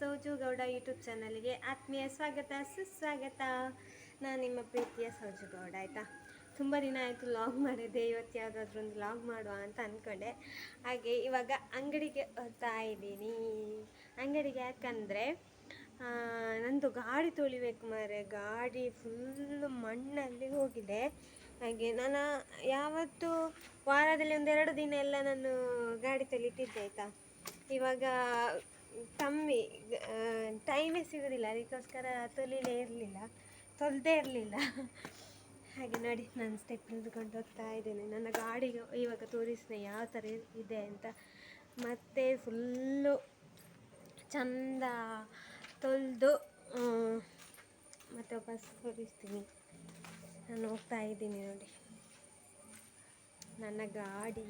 ಸೋಜು Gowda YouTube ಚಾನಲ್ಗೆ ಆತ್ಮೀಯ ಸ್ವಾಗತ ಸುಸ್ವಾಗತ. ನಾನು ನಿಮ್ಮ ಪ್ರೀತಿಯ ಸೋಜು ಗೌಡ. ಆಯಿತಾ, ತುಂಬ ದಿನ ಆಯಿತು ಲಾಗ್ ಮಾಡಿದ್ದೆ. ಇವತ್ತು ಯಾವುದಾದ್ರೂ ಒಂದು ಲಾಗ್ ಮಾಡುವ ಅಂತ ಅಂದ್ಕೊಂಡೆ. ಹಾಗೆ ಇವಾಗ ಅಂಗಡಿಗೆ ಹೋಗ್ತಾ ಇದ್ದೀನಿ. ಅಂಗಡಿಗೆ ಯಾಕಂದರೆ ನಂದು ಗಾಡಿ ತೊಳಿಬೇಕು ಮಾರೆ. ಗಾಡಿ ಫುಲ್ಲು ಮಣ್ಣಲ್ಲಿ ಹೋಗಿದೆ. ಹಾಗೆ ನಾನು ಯಾವತ್ತು ವಾರದಲ್ಲಿ 1-2 ದಿನ ಎಲ್ಲ ನಾನು ಗಾಡಿ ತೊಳಿತಿದ್ದೆ. ಆಯಿತಾ, ಇವಾಗ ಕಮ್ಮಿ ಟೈಮೇ ಸಿಗೋದಿಲ್ಲ, ಅದಕ್ಕೋಸ್ಕರ ತೊಳೆದೇ ಇರಲಿಲ್ಲ. ಹಾಗೆ ನೋಡಿ, ನಾನು ಸ್ಟೆಪ್ ಹಿಡಿದುಕೊಂಡು ಹೋಗ್ತಾ ಇದ್ದೇನೆ. ನನ್ನ ಗಾಡಿಗೆ ಇವಾಗ ತೋರಿಸಿದೆ ಯಾವ ಥರ ಇದೆ ಅಂತ. ಮತ್ತು ಫುಲ್ಲು ಚಂದ ತೊಳೆದು ಮತ್ತು ವಾಪಸ್ ತೋರಿಸ್ತೀನಿ. ನಾನು ಹೋಗ್ತಾ ಇದ್ದೀನಿ ನೋಡಿ, ನನ್ನ ಗಾಡಿ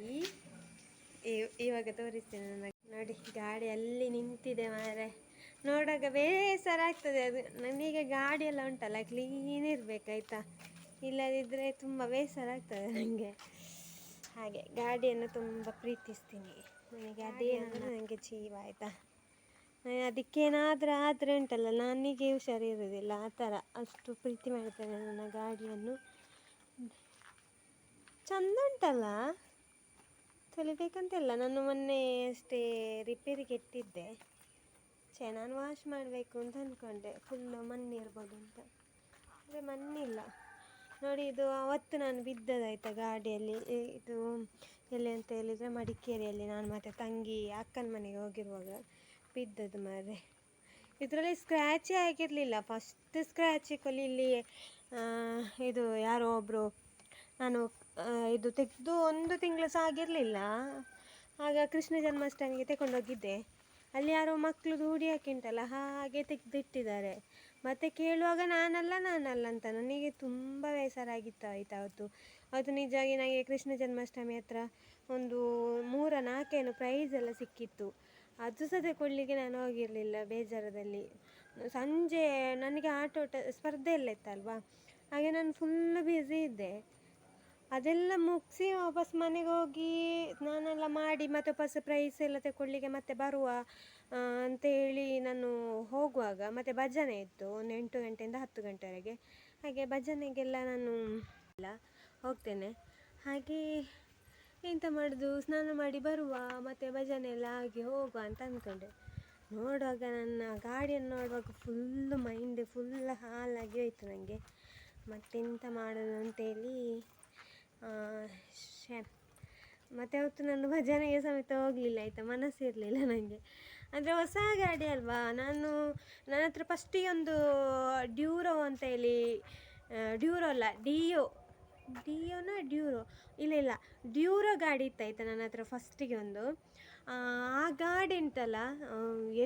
ಇವಾಗ ತೋರಿಸ್ತೀನಿ. ನೋಡಿ, ಗಾಡಿ ಅಲ್ಲಿ ನಿಂತಿದೆ ಮಾರೆ. ನೋಡುವಾಗ ಬೇಸರ ಆಗ್ತದೆ. ಅದು ನನಗೆ ಗಾಡಿ ಎಲ್ಲ ಉಂಟಲ್ಲ ಕ್ಲೀನ್ ಇರಬೇಕಾಯ್ತಾ, ಇಲ್ಲದಿದ್ದರೆ ತುಂಬ ಬೇಸರ ಆಗ್ತದೆ ನನಗೆ. ಹಾಗೆ ಗಾಡಿಯನ್ನು ತುಂಬ ಪ್ರೀತಿಸ್ತೀನಿ. ನನಗೆ ಅದೇ ನನಗೆ ಜೀವ. ಆಯಿತಾ, ಅದಕ್ಕೇನಾದರೂ ಆದರೆ ಉಂಟಲ್ಲ, ನನಗೆ ಹುಷಾರಿರೋದಿಲ್ಲ. ಆ ಥರ ಅಷ್ಟು ಪ್ರೀತಿ ಮಾಡ್ತೇನೆ ನನ್ನ ಗಾಡಿಯನ್ನು. ಚಂದ ಉಂಟಲ್ಲ, ತೊಳಿಬೇಕಂತಿಲ್ಲ. ನಾನು ಮೊನ್ನೆ ಅಷ್ಟೇ ರಿಪೇರಿಗೆ ಇಟ್ಟಿದ್ದೆ. ನಾನು ವಾಶ್ ಮಾಡಬೇಕು ಅಂತ ಅಂದ್ಕೊಂಡೆ, ಫುಲ್ಲು ಮಣ್ಣಿರ್ಬೋದು ಅಂತ. ಆದರೆ ಮಣ್ಣಿಲ್ಲ ನೋಡಿ. ಇದು ಅವತ್ತು ನಾನು ಬಿದ್ದದಾಯ್ತಾ ಗಾಡಿಯಲ್ಲಿ. ಇದು ಎಲ್ಲಿ ಅಂತ ಹೇಳಿದರೆ ಮಡಿಕೇರಿಯಲ್ಲಿ. ನಾನು ಮತ್ತು ತಂಗಿ ಅಕ್ಕನ ಮನೆಗೆ ಹೋಗಿರುವಾಗ ಬಿದ್ದದ್ದು ಮಾರೆ. ಇದರಲ್ಲಿ ಸ್ಕ್ರ್ಯಾಚೇ ಆಗಿರಲಿಲ್ಲ. ಫಸ್ಟ್ ಸ್ಕ್ರ್ಯಾಚ್ ಇಲ್ಲಿ ಇದು ಯಾರೋ ಒಬ್ಬರು, ನಾನು ಇದು ತೆಗೆದು 1 ತಿಂಗಳು ಸಹ ಆಗಿರಲಿಲ್ಲ. ಆಗ ಕೃಷ್ಣ ಜನ್ಮಾಷ್ಟಮಿಗೆ ತಗೊಂಡೋಗಿದ್ದೆ. ಅಲ್ಲಿ ಯಾರೋ ಮಕ್ಕಳು ರೂಢಿ ಹಾಕಿಂಟಲ್ಲ, ಹಾಗೆ ತೆಗೆದಿಟ್ಟಿದ್ದಾರೆ. ಮತ್ತು ಕೇಳುವಾಗ ನಾನಲ್ಲ ಅಂತ. ನನಗೆ ತುಂಬ ಬೇಸರ ಆಗಿತ್ತು. ಆಯಿತಾ, ಅವತ್ತು ನಿಜವಾಗಿ ನನಗೆ ಕೃಷ್ಣ ಜನ್ಮಾಷ್ಟಮಿ ಹತ್ರ ಒಂದು 3-4 ಪ್ರೈಸ್ ಎಲ್ಲ ಸಿಕ್ಕಿತ್ತು. ಅದು ಸಹ ತಗೊಳ್ಳಿಕ್ಕೆ ನಾನು ಹೋಗಿರಲಿಲ್ಲ ಬೇಜಾರದಲ್ಲಿ. ಸಂಜೆ ನನಗೆ ಆಟೋಟ ಸ್ಪರ್ಧೆ ಎಲ್ಲ ಇತ್ತಲ್ವಾ, ಹಾಗೆ ನಾನು ಫುಲ್ಲು ಬ್ಯುಸಿ ಇದ್ದೆ. ಅದೆಲ್ಲ ಮುಗಿಸಿ ವಾಪಸ್ ಮನೆಗೆ ಹೋಗಿ ಸ್ನಾನೆಲ್ಲ ಮಾಡಿ ಮತ್ತು ವಾಪಸ್ ಪ್ರೈಸ್ ಎಲ್ಲ ತಗೊಳ್ಳಿಕ್ಕೆ ಮತ್ತೆ ಬರುವ ಅಂತೇಳಿ ನಾನು ಹೋಗುವಾಗ ಮತ್ತು ಭಜನೆ ಇತ್ತು ಒಂದು 8 ಗಂಟೆಯಿಂದ 10 ಗಂಟೆವರೆಗೆ. ಹಾಗೆ ಭಜನೆಗೆಲ್ಲ ನಾನು ಹೋಗ್ತೇನೆ. ಹಾಗೆ ಎಂತ ಮಾಡೋದು, ಸ್ನಾನ ಮಾಡಿ ಬರುವ ಮತ್ತು ಭಜನೆ ಎಲ್ಲ ಆಗಿ ಹೋಗುವ ಅಂತ ಅಂದ್ಕೊಂಡೆ. ನೋಡುವಾಗ ನನ್ನ ಗಾಡಿಯನ್ನು ನೋಡುವಾಗ ಫುಲ್ಲು ಮೈಂಡ್ ಫುಲ್ ಹಾಳಾಗಿ ಹೋಯಿತು ನನಗೆ. ಮತ್ತೆಂತ ಮಾಡೋದು ಅಂತೇಳಿ ಮತ್ತು ಅವತ್ತು ನಾನು ಭಜನೆಗೆ ಸಮೇತ ಹೋಗಲಿಲ್ಲ. ಆಯಿತಾ, ಮನಸ್ಸಿರಲಿಲ್ಲ ನನಗೆ. ಅಂದರೆ ಹೊಸ ಗಾಡಿ ಅಲ್ವಾ. ನನ್ನ ಹತ್ರ ಫಸ್ಟಿಗೆ ಒಂದು ಡ್ಯೂರೋ ಅಂತೇಳಿ, ಡ್ಯೂರೋ ಅಲ್ಲ ಡ್ಯೂರೋ ಗಾಡಿ ಇತ್ತಾಯ್ತಾ ನನ್ನ ಹತ್ರ ಫಸ್ಟಿಗೆ ಒಂದು. ಆ ಗಾಡಿ ಉಂಟಲ್ಲ,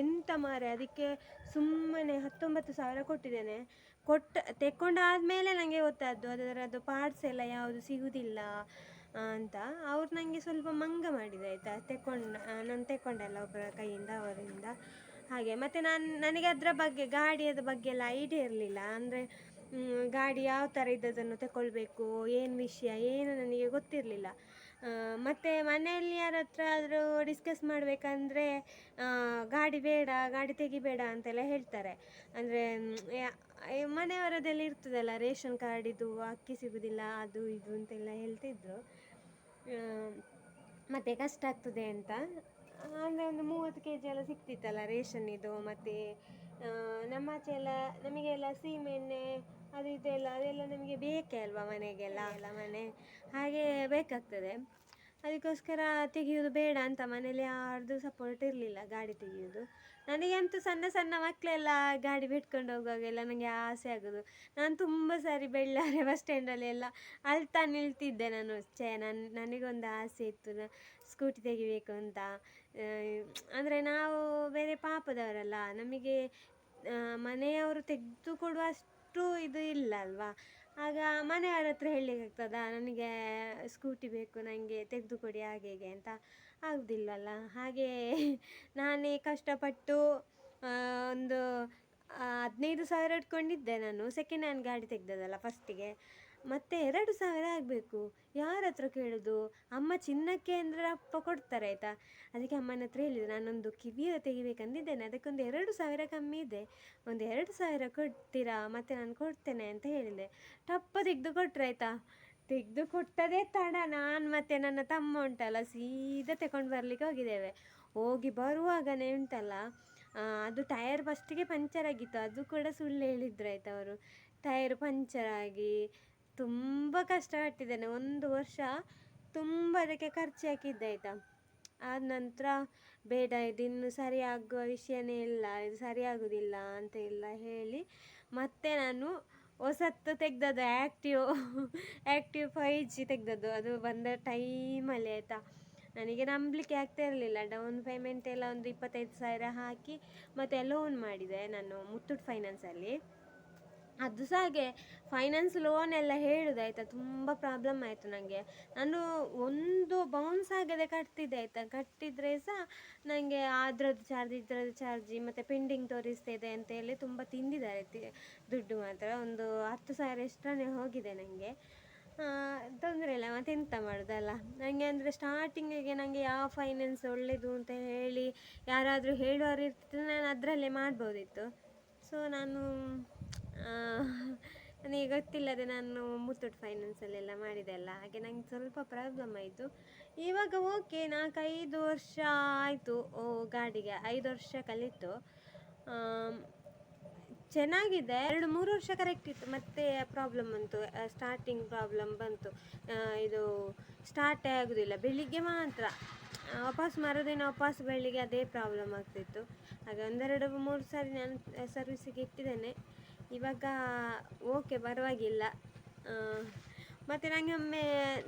ಎಂತ ಮಾರೆ, ಅದಕ್ಕೆ ಸುಮ್ಮನೆ 19,000 ಕೊಟ್ಟಿದ್ದೇನೆ. ತೆಕ್ಕೊಂಡಾದಮೇಲೆ ನನಗೆ ಗೊತ್ತಾದ್ದು ಅದರದ್ದು ಪಾರ್ಟ್ಸ್ ಎಲ್ಲ ಯಾವುದು ಸಿಗುವುದಿಲ್ಲ ಅಂತ. ಅವ್ರು ನನಗೆ ಸ್ವಲ್ಪ ಮಂಗ ಮಾಡಿದೆ. ಆಯಿತಾ, ನಾನು ತೆಕ್ಕೊಂಡೆಲ್ಲ ಒಬ್ಬರ ಕೈಯಿಂದ, ಅವರಿಂದ. ಹಾಗೆ ಮತ್ತು ನನಗೆ ಅದರ ಬಗ್ಗೆ ಗಾಡಿಯದ ಬಗ್ಗೆ ಎಲ್ಲ ಐಡಿಯಾ ಇರಲಿಲ್ಲ. ಅಂದರೆ ಗಾಡಿ ಯಾವ ಥರ ಇದ್ದದನ್ನು ತಗೊಳ್ಬೇಕು, ಏನು ವಿಷಯ ಏನು ನನಗೆ ಗೊತ್ತಿರಲಿಲ್ಲ. ಮತ್ತು ಮನೆಯಲ್ಲಿ ಯಾರ ಹತ್ರ ಆದರೂ ಡಿಸ್ಕಸ್ ಮಾಡಬೇಕಂದ್ರೆ ಗಾಡಿ ತೆಗಿಬೇಡ ಅಂತೆಲ್ಲ ಹೇಳ್ತಾರೆ. ಅಂದರೆ ಮನೆಯವರದೆಲ್ಲ ಇರ್ತದಲ್ಲ, ರೇಷನ್ ಕಾರ್ಡಿದು ಅಕ್ಕಿ ಸಿಗೋದಿಲ್ಲ ಅದು ಇದು ಅಂತೆಲ್ಲ ಹೇಳ್ತಿದ್ರು. ಮತ್ತು ಕಷ್ಟ ಆಗ್ತದೆ ಅಂತ. ಅಂದರೆ ಒಂದು 30 kg ಎಲ್ಲ ಸಿಗ್ತಿತ್ತಲ್ಲ ರೇಷನ್ ಇದು. ಮತ್ತು ನಮ್ಮಾಚೆ ಎಲ್ಲ ನಮಗೆಲ್ಲ ಸೀಮೆಣ್ಣೆ ಅದು ಇದೆಲ್ಲ ಅದೆಲ್ಲ ನಮಗೆ ಬೇಕೇ ಅಲ್ವಾ ಮನೆಗೆಲ್ಲ ಮನೆ ಹಾಗೆ ಬೇಕಾಗ್ತದೆ. ಅದಕ್ಕೋಸ್ಕರ ತೆಗೆಯೋದು ಬೇಡ ಅಂತ ಮನೇಲಿ ಯಾರ್ದು ಸಪೋರ್ಟ್ ಇರಲಿಲ್ಲ ಗಾಡಿ ತೆಗೆಯೋದು. ನನಗಂತೂ ಸಣ್ಣ ಮಕ್ಕಳೆಲ್ಲ ಗಾಡಿ ಬಿಟ್ಕೊಂಡು ಹೋಗುವಾಗೆಲ್ಲ ನನಗೆ ಆಸೆ ಆಗೋದು. ನಾನು ತುಂಬ ಸಾರಿ ಬೆಳ್ಳಾರೆ ಬಸ್ ಸ್ಟ್ಯಾಂಡಲ್ಲಿ ಎಲ್ಲ ಅಳ್ತಾ ನಿಲ್ತಿದ್ದೆ. ನನಗೊಂದು ಆಸೆ ಇತ್ತು ಸ್ಕೂಟಿ ತೆಗಿಬೇಕು ಅಂತ. ಅಂದರೆ ನಾವು ಬೇರೆ ಪಾಪದವರಲ್ಲ, ನಮಗೆ ಮನೆಯವರು ತೆಗೆದು ಕೊಡುವಷ್ಟು ಇದು ಇಲ್ಲ ಅಲ್ವಾ. ಆಗ ಮನೆಯವರ ಹತ್ರ ಹೇಳಲಿಕ್ಕಾಗ್ತದಾ, ನನಗೆ ಸ್ಕೂಟಿ ಬೇಕು, ನನಗೆ ತೆಗೆದು ಕೊಡಿ ಹಾಗೆ ಹೀಗೆ ಅಂತ. ಆಗೋದಿಲ್ಲಲ್ಲ. ಹಾಗೆ ನಾನೇ ಕಷ್ಟಪಟ್ಟು ಒಂದು 15,000 ಇಟ್ಕೊಂಡಿದ್ದೆ. ನಾನು ಸೆಕೆಂಡ್ ಹ್ಯಾಂಡ್ ಗಾಡಿ ತೆಗೆದದಲ್ಲ ಫಸ್ಟಿಗೆ. ಮತ್ತೆ 2,000 ಆಗಬೇಕು. ಯಾರ ಹತ್ರ ಕೇಳೋದು? ಅಮ್ಮ ಚಿನ್ನಕ್ಕೆ ಅಂದರೆ ಅಪ್ಪ ಕೊಡ್ತಾರೆ ಆಯಿತಾ. ಅದಕ್ಕೆ ಅಮ್ಮನ ಹತ್ರ ಹೇಳಿದೆ, ನಾನೊಂದು ಕಿವಿಯ ತೆಗಿಬೇಕಂದಿದ್ದೇನೆ, ಅದಕ್ಕೊಂದು 2,000 ಕಮ್ಮಿ ಇದೆ, ಒಂದು 2,000 ಕೊಡ್ತೀರಾ? ಮತ್ತು ನಾನು ಕೊಡ್ತೇನೆ ಅಂತ ಹೇಳಿದೆ. ಟಪ್ಪ ತೆಗೆದು ಕೊಟ್ಟರೆ ಆಯಿತಾ. ತೆಗೆದು ಕೊಟ್ಟದೇ ತಡ, ನಾನು ಮತ್ತು ನನ್ನ ತಮ್ಮ ಉಂಟಲ್ಲ ಸೀದಾ ತಗೊಂಡು ಬರಲಿಕ್ಕೆ ಹೋಗಿದ್ದೇವೆ. ಹೋಗಿ ಬರುವಾಗನೇ ಉಂಟಲ್ಲ, ಅದು ಟಯರ್ ಫಸ್ಟಿಗೆ ಪಂಚರ್ ಆಗಿತ್ತು, ಅದು ಕೂಡ ಸುಳ್ಳು ಹೇಳಿದ್ರು ಆಯಿತಾ ಅವರು. ಟಯರ್ ಪಂಚರ್ ಆಗಿ ತುಂಬ ಕಷ್ಟಪಟ್ಟಿದ್ದೇನೆ. 1 ವರ್ಷ ತುಂಬ ಅದಕ್ಕೆ ಖರ್ಚು ಹಾಕಿದ್ದೆ ಆಯಿತಾ. ಆದ ನಂತರ ಬೇಡ, ಇದಿನ್ನು ಸರಿಯಾಗುವ ವಿಷಯನೇ ಇಲ್ಲ, ಇದು ಸರಿಯಾಗೋದಿಲ್ಲ ಅಂತ ಎಲ್ಲ ಹೇಳಿ ಮತ್ತೆ ನಾನು ಹೊಸತ್ತು ತೆಗ್ದದ್ದು ಆ್ಯಕ್ಟಿವ್ 5G ತೆಗ್ದದ್ದು. ಅದು ಬಂದ ಟೈಮಲ್ಲಿ ಆಯಿತಾ. ನನಗೆ ನಂಬಲಿಕ್ಕೆ ಆಗ್ತಾ ಇರಲಿಲ್ಲ. ಡೌನ್ ಪೇಮೆಂಟ್ ಎಲ್ಲ ಒಂದು 25,000 ಹಾಕಿ ಮತ್ತು ಲೋನ್ ಮಾಡಿದೆ ನಾನು ಮುತ್ತೂಟ್ ಫೈನಾನ್ಸಲ್ಲಿ. ಅದು ಸಹ ಹಾಗೆ ಫೈನಾನ್ಸ್ ಲೋನ್ ಎಲ್ಲ ಹೇಳುದಾಯ್ತಾ, ತುಂಬ ಪ್ರಾಬ್ಲಮ್ ಆಯಿತು ನನಗೆ. ನಾನು ಒಂದು ಬೌನ್ಸ್ ಆಗದೆ ಕಟ್ತಿದ್ದೆ ಆಯಿತಾ. ಕಟ್ಟಿದರೆ ಸಹ ನನಗೆ ಅದರದ್ದು ಚಾರ್ಜ್ ಇದರದ್ದು ಚಾರ್ಜಿ ಮತ್ತು ಪೆಂಡಿಂಗ್ ತೋರಿಸ್ತಿದೆ ಅಂತ ಹೇಳಿ ತುಂಬ ತಿಂದಿದ್ದಾರೆ ದುಡ್ಡು ಮಾತ್ರ. ಒಂದು 10,000 ಎಕ್ಸ್ಟ್ರಾನೇ ಹೋಗಿದೆ ನನಗೆ. ತೊಂದರೆ ಇಲ್ಲ, ಮತ್ತೆ ಎಂತ ಮಾಡೋದಲ್ಲ. ನನಗೆ ಅಂದರೆ ಸ್ಟಾರ್ಟಿಂಗಿಗೆ ನನಗೆ ಯಾವ ಫೈನಾನ್ಸ್ ಒಳ್ಳೆಯದು ಅಂತ ಹೇಳಿ ಯಾರಾದರೂ ಹೇಳುವವರು ಇರ್ತಿದ್ರೆ ನಾನು ಅದರಲ್ಲೇ ಮಾಡ್ಬೋದಿತ್ತು. ಸೊ ನನಗೆ ಗೊತ್ತಿಲ್ಲದೆ ನಾನು ಮುತ್ತೂಟ್ ಫೈನಾನ್ಸಲ್ಲೆಲ್ಲ ಮಾಡಿದೆ ಹಾಗೆ ನಂಗೆ ಸ್ವಲ್ಪ ಪ್ರಾಬ್ಲಮ್ ಆಯಿತು. ಇವಾಗ ಓಕೆ, 4-5 ವರ್ಷ ಆಯಿತು ಗಾಡಿಗೆ, 5 ವರ್ಷ ಕಲಿತು ಚೆನ್ನಾಗಿದೆ. 2-3 ವರ್ಷ ಕರೆಕ್ಟ್ ಇತ್ತು, ಮತ್ತೆ ಪ್ರಾಬ್ಲಮ್ ಬಂತು, ಸ್ಟಾರ್ಟಿಂಗ್ ಪ್ರಾಬ್ಲಮ್ ಬಂತು. ಇದು ಸ್ಟಾರ್ಟೇ ಆಗೋದಿಲ್ಲ, ಬೆಳಿಗ್ಗೆ ಮಾತ್ರ, ವಾಪಸ್ ಮರುದಿನ ವಾಪಸ್ ಬೆಳಿಗ್ಗೆ ಅದೇ ಪ್ರಾಬ್ಲಮ್ ಆಗ್ತಿತ್ತು. ಹಾಗೆ 1-2-3 ಸಾರಿ ನಾನು ಸರ್ವಿಸಿಗೆ ಇಟ್ಟಿದ್ದೇನೆ. ಇವಾಗ ಓಕೆ, ಪರವಾಗಿಲ್ಲ. ಮತ್ತು ನನಗೆ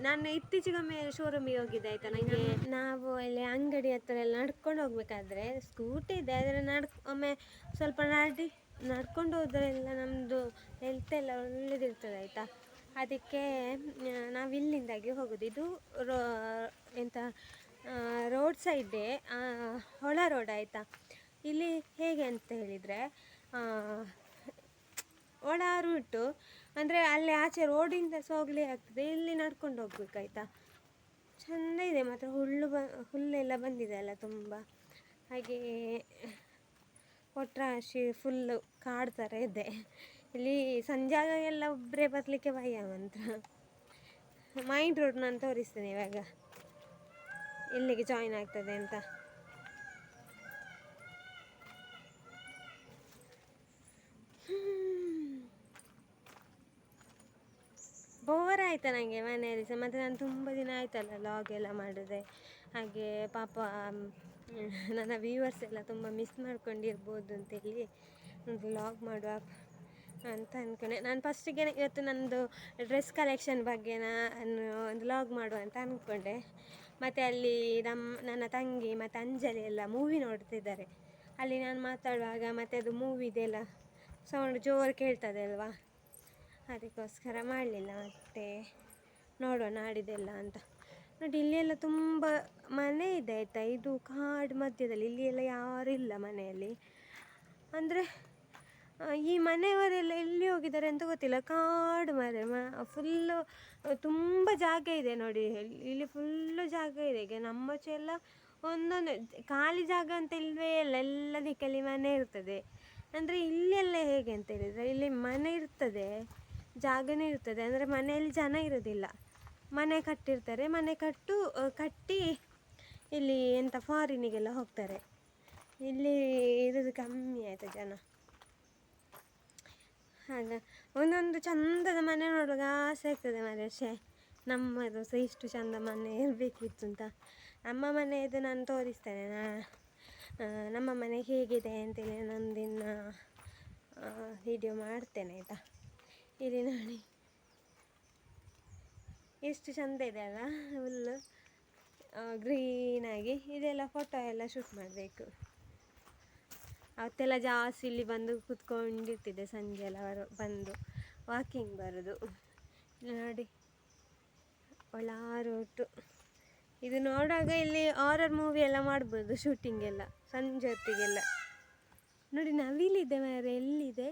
ನಾನು ಇತ್ತೀಚೆಗೊಮ್ಮೆ ಶೋರೂಮಿಗೆ ಹೋಗಿದ್ದೆ ಆಯಿತಾ. ನನಗೆ ನಾವು ಅಲ್ಲಿ ಅಂಗಡಿ ಹತ್ರ ಎಲ್ಲ ನಡ್ಕೊಂಡು ಹೋಗ್ಬೇಕಾದ್ರೆ ಸ್ಕೂಟಿ ಇದೆ, ಆದರೆ ಒಮ್ಮೆ ಸ್ವಲ್ಪ ನಡ್ಕೊಂಡು ಹೋದ್ರೆಲ್ಲ ನಮ್ಮದು ಹೆಲ್ತ್ ಎಲ್ಲ ಒಳ್ಳೆದಿರ್ತದೆ ಆಯಿತಾ. ಅದಕ್ಕೆ ನಾವು ಇಲ್ಲಿಂದಾಗಿ ಹೋಗೋದು. ಇದು ಎಂತ ರೋಡ್ ಸೈಡೇ, ಹೊಳ ರೋಡ್ ಆಯಿತಾ. ಇಲ್ಲಿ ಹೇಗೆ ಅಂತ ಹೇಳಿದರೆ ಒಳ ರೂಟು, ಅಂದರೆ ಅಲ್ಲಿ ಆಚೆ ರೋಡಿಂದ ಸಹ ಹೋಗಲೇ ಆಗ್ತದೆ, ಇಲ್ಲಿ ನಡ್ಕೊಂಡು ಹೋಗ್ಬೇಕಾಯ್ತಾ. ಚೆಂದ ಇದೆ ಮಾತ್ರ, ಹುಲ್ಲೆಲ್ಲ ಬಂದಿದೆ ಅಲ್ಲ ತುಂಬ. ಹಾಗೆ ಒಟ್ರಾಶಿ ಫುಲ್ಲು ಕಾಡು ಥರ ಇದೆ ಇಲ್ಲಿ. ಸಂಜೆ ಎಲ್ಲ ಒಬ್ಬರೇ ಬರಲಿಕ್ಕೆ ಭಯ ಮಾತ್ರ. ಮೈನ್ ರೋಡ್ ನಾನು ತೋರಿಸ್ತೇನೆ ಇವಾಗ ಎಲ್ಲಿಗೆ ಜಾಯಿನ್ ಆಗ್ತದೆ ಅಂತ. ಬೋರ್ ಆಯಿತಾ ನನಗೆ ಮನೆಯಲ್ಲಿ ಸಹ. ಮತ್ತು ನಾನು ತುಂಬ ದಿನ ಆಯ್ತಲ್ಲ ಲಾಗ್ ಎಲ್ಲ ಮಾಡಿದೆ. ಹಾಗೆ ಪಾಪ ನನ್ನ ವ್ಯೂವರ್ಸ್ ಎಲ್ಲ ತುಂಬ ಮಿಸ್ ಮಾಡ್ಕೊಂಡಿರ್ಬೋದು ಅಂತೇಳಿ ಒಂದು ಲಾಗ್ ಮಾಡುವ ಅಂತ ಅಂದ್ಕೊಂಡೆ. ನಾನು ಫಸ್ಟಿಗೆ ಇವತ್ತು ನನ್ನದು ಡ್ರೆಸ್ ಕಲೆಕ್ಷನ್ ಬಗ್ಗೆ ನಾನು ಒಂದು ಲಾಗ್ ಮಾಡುವ ಅಂತ ಅಂದ್ಕೊಂಡೆ. ಮತ್ತು ಅಲ್ಲಿ ನನ್ನ ತಂಗಿ ಮತ್ತು ಅಂಜಲಿ ಎಲ್ಲ ಮೂವಿ ನೋಡ್ತಿದ್ದಾರೆ. ಅಲ್ಲಿ ನಾನು ಮಾತಾಡುವಾಗ ಮತ್ತು ಅದು ಮೂವಿದೆಲ್ಲ ಸೌಂಡ್ ಜೋರು ಕೇಳ್ತದೆ ಅಲ್ವಾ, ಅದಕ್ಕೋಸ್ಕರ ಮಾಡಲಿಲ್ಲ. ಮತ್ತು ನೋಡುವ ನಾಡಿದ್ದೆಲ್ಲ ಅಂತ. ನೋಡಿ ಇಲ್ಲೆಲ್ಲ ತುಂಬ ಮನೆ ಇದೆ ಆಯಿತಾ. ಇದು ಕಾಡು ಮಧ್ಯದಲ್ಲಿ, ಇಲ್ಲಿ ಎಲ್ಲ ಯಾರೂ ಇಲ್ಲ ಮನೆಯಲ್ಲಿ. ಅಂದರೆ ಈ ಮನೆಯವರೆಲ್ಲ ಎಲ್ಲಿ ಹೋಗಿದ್ದಾರೆ ಅಂತ ಗೊತ್ತಿಲ್ಲ. ಕಾಡು ಮನೆ ಫುಲ್ಲು ತುಂಬ ಜಾಗ ಇದೆ ನೋಡಿ, ಇಲ್ಲಿ ಫುಲ್ಲು ಜಾಗ ಇದೆ. ಈಗ ನಮ್ಮಚೆ ಎಲ್ಲ ಒಂದೊಂದು ಖಾಲಿ ಜಾಗ ಅಂತ ಇಲ್ಲವೇ ಇಲ್ಲ, ಎಲ್ಲ ದಿಕ್ಕಲ್ಲಿ ಮನೆ ಇರ್ತದೆ. ಅಂದರೆ ಇಲ್ಲೆಲ್ಲ ಹೇಗೆ ಅಂತ ಹೇಳಿದರೆ, ಇಲ್ಲಿ ಮನೆ ಇರ್ತದೆ, ಜಾಗನೇ ಇರ್ತದೆ, ಅಂದರೆ ಮನೆಯಲ್ಲಿ ಜನ ಇರೋದಿಲ್ಲ. ಮನೆ ಕಟ್ಟಿರ್ತಾರೆ, ಮನೆ ಕಟ್ಟಿ ಇಲ್ಲಿ ಎಂಥ ಫಾರಿನಿಗೆಲ್ಲ ಹೋಗ್ತಾರೆ. ಇಲ್ಲಿ ಇರೋದು ಕಮ್ಮಿ ಆಯಿತಾ ಜನ. ಹಾಗೆ ಒಂದೊಂದು ಚಂದದ ಮನೆ ನೋಡುವಾಗ ಆಸೆ ಆಗ್ತದೆ ಮಾರ್ರೆ. ನಮ್ಮದು ಸಹ ಇಷ್ಟು ಚಂದ ಮನೆ ಇರಬೇಕಿತ್ತು ಅಂತ. ನಮ್ಮ ಮನೆಯದು ನಾನು ತೋರಿಸ್ತೇನೆ, ನಮ್ಮ ಮನೆ ಹೇಗಿದೆ ಅಂತೇಳಿ ನಂದಿನ ವಿಡಿಯೋ ಮಾಡ್ತೇನೆ ಆಯಿತಾ. ಇಲ್ಲಿ ನೋಡಿ ಎಷ್ಟು ಚಂದ ಇದೆ ಅಲ್ಲ, ಫುಲ್ಲು ಗ್ರೀನಾಗಿ. ಇದೆಲ್ಲ ಫೋಟೋ ಎಲ್ಲ ಶೂಟ್ ಮಾಡಬೇಕು. ಅವತ್ತೆಲ್ಲ ಜಾಸ್ತಿ ಇಲ್ಲಿ ಬಂದು ಕೂತ್ಕೊಂಡಿರ್ತಿದ್ದೆ, ಸಂಜೆ ಎಲ್ಲ ಬಂದು ವಾಕಿಂಗ್ ಬರೋದು. ನೋಡಿ ಒಳ ರೂಟು. ಇದು ನೋಡುವಾಗ ಇಲ್ಲಿ ಹಾರರ್ ಮೂವಿ ಎಲ್ಲ ಮಾಡ್ಬೋದು, ಶೂಟಿಂಗ್ ಎಲ್ಲ ಸಂಜೆ ಹೊತ್ತಿಗೆಲ್ಲ. ನೋಡಿ ನವಿಲಿದೆ ಮಾರೆ, ಎಲ್ಲಿದೆ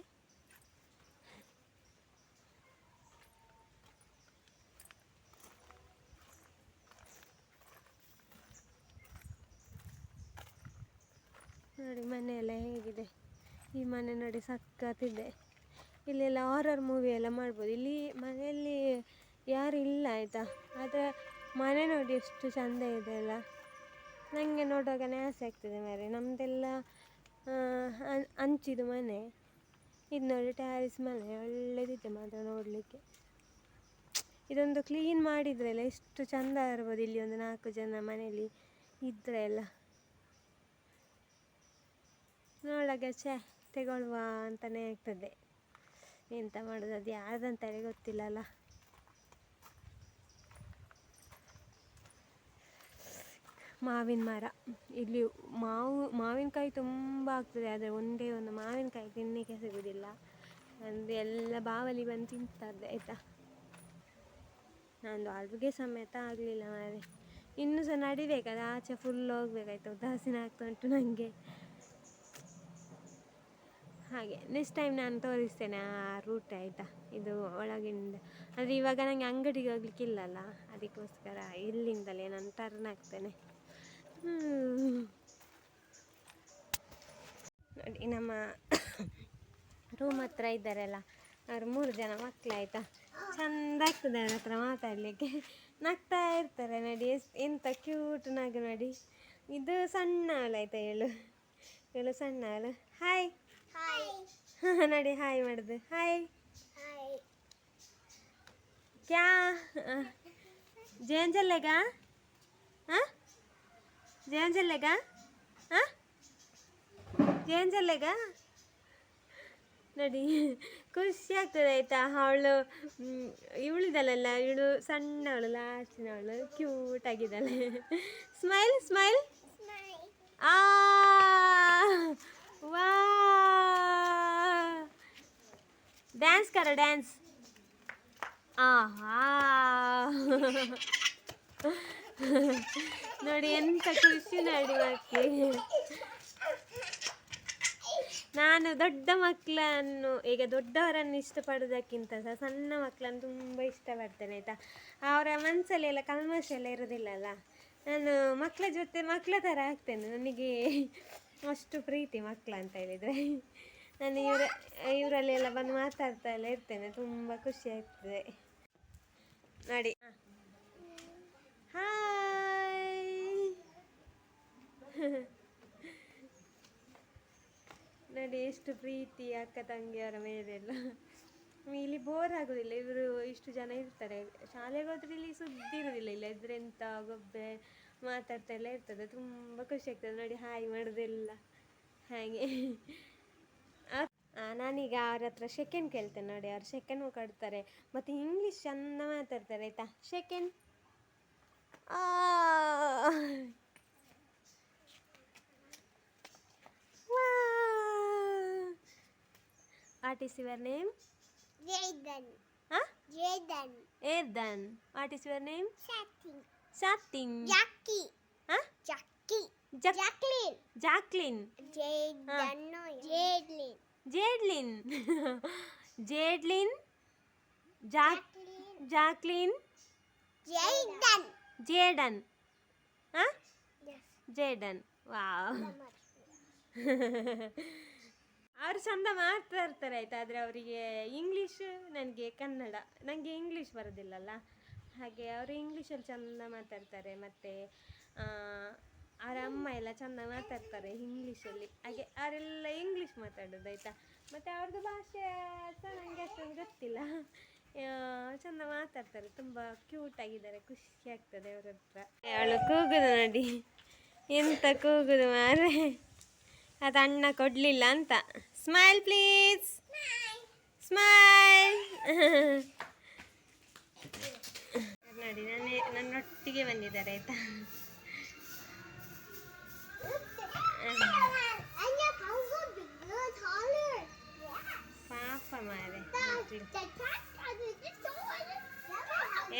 ನೋಡಿ ಮನೆಯೆಲ್ಲ ಹೇಗಿದೆ. ಈ ಮನೆ ನೋಡಿ ಸಕ್ಕತ್ತಿದೆ. ಇಲ್ಲೆಲ್ಲ ಹಾರರ್ ಮೂವಿ ಎಲ್ಲ ಮಾಡ್ಬೋದು. ಇಲ್ಲಿ ಮನೆಯಲ್ಲಿ ಯಾರು ಇಲ್ಲ ಆಯಿತಾ, ಆದರೆ ಮನೆ ನೋಡಿ ಎಷ್ಟು ಚೆಂದ ಇದೆ ಅಲ್ಲ. ನನಗೆ ನೋಡುವಾಗನೇ ಆಸೆ ಆಗ್ತದೆ ಮಾರೆ. ನಮ್ಮದೆಲ್ಲ ಹಂಚಿದು ಮನೆ, ಇದು ನೋಡಿ ಟ್ಯಾರಿಸ್ ಮನೆ, ಒಳ್ಳೆದಿದೆ ಮಾತ್ರ ನೋಡಲಿಕ್ಕೆ. ಇದೊಂದು ಕ್ಲೀನ್ ಮಾಡಿದ್ರಲ್ಲ ಎಷ್ಟು ಚೆಂದ ಇರ್ಬೋದು. ಇಲ್ಲಿ ಒಂದು 4 ಜನ ಮನೆಯಲ್ಲಿ ಇದ್ರೆ ಎಲ್ಲ ನೋಡಾಗ ತೆಗೊಳ್ಳುವ ಅಂತಲೇ ಆಗ್ತದೆ. ಎಂತ ಮಾಡೋದು, ಅದು ಯಾರ್ದಂತೇಳಿ ಗೊತ್ತಿಲ್ಲಲ್ಲ. ಮಾವಿನ ಮರ, ಇಲ್ಲಿ ಮಾವಿನಕಾಯಿ ತುಂಬ ಆಗ್ತದೆ, ಆದರೆ ಒಂದೇ ಒಂದು ಮಾವಿನಕಾಯಿ ತಿನ್ನಲಿಕ್ಕೆ ಸಿಗೋದಿಲ್ಲ. ಅಂದರೆ ಎಲ್ಲ ಬಾವಲಿ ಬಂದು ತಿಂತಾರೆ ಆಯಿತಾ. ನಂದು ಅಡುಗೆ ಸಮೇತ ಆಗಲಿಲ್ಲ ಮಾರೆ. ಇನ್ನೂ ಸಹ ನಡಿಬೇಕದು, ಆಚೆ ಫುಲ್ ಹೋಗ್ಬೇಕಾಯ್ತು, ಉದಾಸೀನ ಆಗ್ತಾ ಉಂಟು ನನಗೆ. ಹಾಗೆ ನೆಕ್ಸ್ಟ್ ಟೈಮ್ ನಾನು ತೋರಿಸ್ತೇನೆ ಆ ರೂಟ್ ಆಯಿತಾ. ಇದು ಒಳಗಿಂದ, ಅಂದರೆ ಇವಾಗ ನನಗೆ ಅಂಗಡಿಗೆ ಹೋಗ್ಲಿಕ್ಕಿಲ್ಲಲ್ಲ, ಅದಕ್ಕೋಸ್ಕರ ಇಲ್ಲಿಂದಲೇ ನಾನು ಟರ್ನ್ ಆಗ್ತೇನೆ. ನೋಡಿ ನಮ್ಮ ರೂಮ್ ಹತ್ರ ಇದ್ದಾರಲ್ಲ ಅವರು 3 ಜನ ಮಕ್ಕಳು ಆಯಿತಾ. ಚೆಂದ ಆಗ್ತದೆ ಅವ್ರ ಹತ್ರ ಮಾತಾಡಲಿಕ್ಕೆ, ನಗ್ತಾ ಇರ್ತಾರೆ ನೋಡಿ. ಎಂಥ ಕ್ಯೂಟ್ ನಗು ನೋಡಿ. ಇದು ಸಣ್ಣ ಅವಳು ಆಯಿತಾ, ಇವಳು ಸಣ್ಣ ಅವಳು. ಹಾಯ್ ನೋಡಿ, ಹಾಯ್ ಮಾಡುದು. ಹಾಯ್ ಕ್ಯಾ ಜೇನ್ ಚಲ್ಲೆಗಾ, ಹಾಂ ಜೇನ್ ಚಲ್ಲೆಗಾ, ಹಾಂ ಜೇನ್ ಚಲ್ಲೆಗಾ ನೋಡಿ. ಖುಷಿ ಆಗ್ತದೆ ಆಯಿತಾ. ಅವಳು ಇವಳಿದಲ್ಲ, ಇವಳು ಸಣ್ಣವಳು, ಲಾಸ್ಟಿನವಳು, ಕ್ಯೂಟ್ ಆಗಿದ್ದಾಳೆ. Smile smile. ವಾ ಡ್ಯಾನ್ಸ್ ಕರ ಡ್ಯಾನ್ಸ್. ನೋಡಿ ಎಂತ ಖುಷಿ ನೋಡಿ ಮಕ್ಕಳಿಗೆ. ನಾನು ದೊಡ್ಡ ಮಕ್ಕಳನ್ನು, ಈಗ ದೊಡ್ಡವರನ್ನು ಇಷ್ಟಪಡೋದಕ್ಕಿಂತ ಸಹ ಸಣ್ಣ ಮಕ್ಕಳನ್ನು ತುಂಬ ಇಷ್ಟಪಡ್ತೇನೆ ಆಯಿತಾ. ಅವರ ಮನಸ್ಸಲ್ಲಿ ಎಲ್ಲ ಕಲ್ಮಶ ಎಲ್ಲ ಇರೋದಿಲ್ಲಲ್ಲ. ನಾನು ಮಕ್ಕಳ ಜೊತೆ ಮಕ್ಕಳ ಥರ ಆಗ್ತೇನೆ. ನನಗೆ ಅಷ್ಟು ಪ್ರೀತಿ ಮಕ್ಕಳು ಅಂತ ಹೇಳಿದರೆ. ನಾನು ಇವರಲ್ಲೆಲ್ಲ ಬಂದು ಮಾತಾಡ್ತಾ ಎಲ್ಲ ಇರ್ತೇನೆ, ತುಂಬ ಖುಷಿ ಆಗ್ತದೆ ನೋಡಿ. ಹಾಯ್ ನೋಡಿ ಎಷ್ಟು ಪ್ರೀತಿ ಅಕ್ಕ ತಂಗಿಯವರ ಮೇಲೆಲ್ಲ. ಇಲ್ಲಿ ಬೋರ್ ಆಗೋದಿಲ್ಲ, ಇವರು ಇಷ್ಟು ಜನ ಇರ್ತಾರೆ. ಶಾಲೆಗೆ ಹೋದ್ರೆ ಇಲ್ಲಿ ಸುದ್ದಿ ಇರೋದಿಲ್ಲ, ಇಲ್ಲ ಇದ್ರೆ ಎಂಥ ಗೊಬ್ಬೆ ಮಾತಾಡ್ತಾ ಎಲ್ಲ ಇರ್ತದೆ. ತುಂಬ ಖುಷಿ ಆಗ್ತದೆ ನೋಡಿ, ಹಾಯ್ ಮಾಡೋದೆಲ್ಲ ಹಾಗೆ. ನಾನೀಗ ಅವ್ರ ಹತ್ರ ಸೆಕೆಂಡ್ ಕೇಳ್ತೇನೆ ನೋಡಿ. ಅವ್ರು ಸೆಕೆಂಡ್ ಕೊಡ್ತಾರೆ ಮತ್ತು ಇಂಗ್ಲೀಷ್ ಚೆಂದ ಮಾತಾಡ್ತಾರೆ ಆಯಿತಾ. Second What is your name? Jaden. Huh? Jaden. Eden. What is your name? Satin. Satin. Jackie. Huh? Jackie. Jacqueline. Jacqueline. Jaden. No. Jaden. Jadeline. Jadeline. Jacqueline. Jaden. Jaden. Huh? Yes. Jaden. Wow. ಅವರು ಚಂದ ಮಾತಾಡ್ತಾರೆ ಆಯಿತಾ. ಆದರೆ ಅವರಿಗೆ English, ನನಗೆ ಕನ್ನಡ, ನನಗೆ English ಬರೋದಿಲ್ಲಲ್ಲ, ಹಾಗೆ ಅವರು ಇಂಗ್ಲೀಷಲ್ಲಿ ಚಂದ ಮಾತಾಡ್ತಾರೆ. ಮತ್ತು ಅವರ ಅಮ್ಮ ಎಲ್ಲ ಚಂದ ಮಾತಾಡ್ತಾರೆ ಇಂಗ್ಲೀಷಲ್ಲಿ, ಹಾಗೆ ಅವರೆಲ್ಲ ಇಂಗ್ಲೀಷ್ ಮಾತಾಡೋದು ಆಯಿತಾ. ಮತ್ತು ಅವ್ರದ್ದು ಭಾಷೆ ಸಹ ನನಗೆ ಅಷ್ಟೊಂದು ಗೊತ್ತಿಲ್ಲ, ಚಂದ ಮಾತಾಡ್ತಾರೆ, ತುಂಬ ಕ್ಯೂಟಾಗಿದ್ದಾರೆ, ಖುಷಿ ಆಗ್ತದೆ ಅವ್ರ ಹತ್ರ. ಅವಳು ಕೂಗುದು ನೋಡಿ, ಎಂತ ಕೂಗುದು ಮಾರೆ, ಅದು ಅಣ್ಣ ಕೊಡಲಿಲ್ಲ ಅಂತ. Smile please, smile. ನೋಡಿ ನನ್ನೊಟ್ಟಿಗೆ ಬಂದಿದ್ದಾರೆ ಆಯಿತಾ. ಪಾಪ ಮಾರೆ,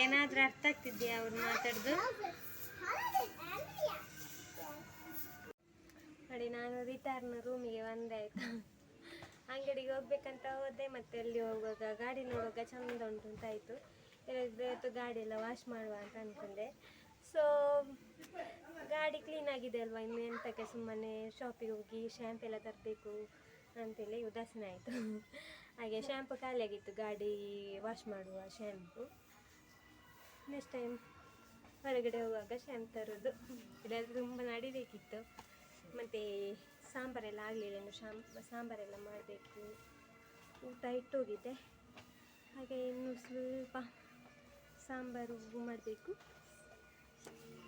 ಏನಾದರೂ ಅರ್ಥ ಆಗ್ತಿದ್ಯಾ ಅವ್ರು ಮಾತಾಡ್ದು? ನೋಡಿ ನಾನು ರಿಟರ್ನ್ ರೂಮಿಗೆ ಬಂದೆ ಆಯಿತಾ. ಅಂಗಡಿಗೆ ಹೋಗ್ಬೇಕಂತ ಹೋದೆ, ಮತ್ತೆ ಅಲ್ಲಿ ಹೋಗುವಾಗ ಗಾಡಿ ನೋಡುವಾಗ ಚೆಂದ ಉಂಟು ಅಂತ ಆಯಿತು. ಇವತ್ತು ಗಾಡಿ ಎಲ್ಲ ವಾಶ್ ಮಾಡುವ ಅಂತ ಅಂದ್ಕೊಂಡೆ. ಸೊ ಗಾಡಿ ಕ್ಲೀನ್ ಆಗಿದೆ ಅಲ್ವಾ, ಇನ್ನು ಎಂತಕ್ಕೆ ಸುಮ್ಮನೆ ಶಾಪಿಗೆ ಹೋಗಿ ಶ್ಯಾಂಪ್ ಎಲ್ಲ ತರಬೇಕು ಅಂತೇಳಿ ಉದಾಸೀನ ಆಯಿತು. ಹಾಗೆ ಶ್ಯಾಂಪು ಖಾಲಿಯಾಗಿತ್ತು, ಗಾಡಿ ವಾಶ್ ಮಾಡುವ ಶ್ಯಾಂಪು. ನೆಕ್ಸ್ಟ್ ಟೈಮ್ ಹೊರಗಡೆ ಹೋಗುವಾಗ ಶ್ಯಾಂಪ್ ತರೋದು. ಇಲ್ಲಾದರೆ ತುಂಬ ನಡಿಬೇಕಿತ್ತು. ಮತ್ತು ಸಾಂಬಾರೆಲ್ಲ ಆಗಲಿಲ್ಲ, ಇನ್ನು ಸಾಂಬಾರೆಲ್ಲ ಮಾಡಬೇಕು. ಊಟ ಇಟ್ಟೋಗಿದೆ, ಹಾಗೆ ಇನ್ನು ಸ್ವಲ್ಪ ಸಾಂಬಾರು ಮಾಡಬೇಕು.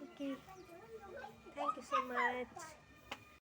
Okay, thank you so much.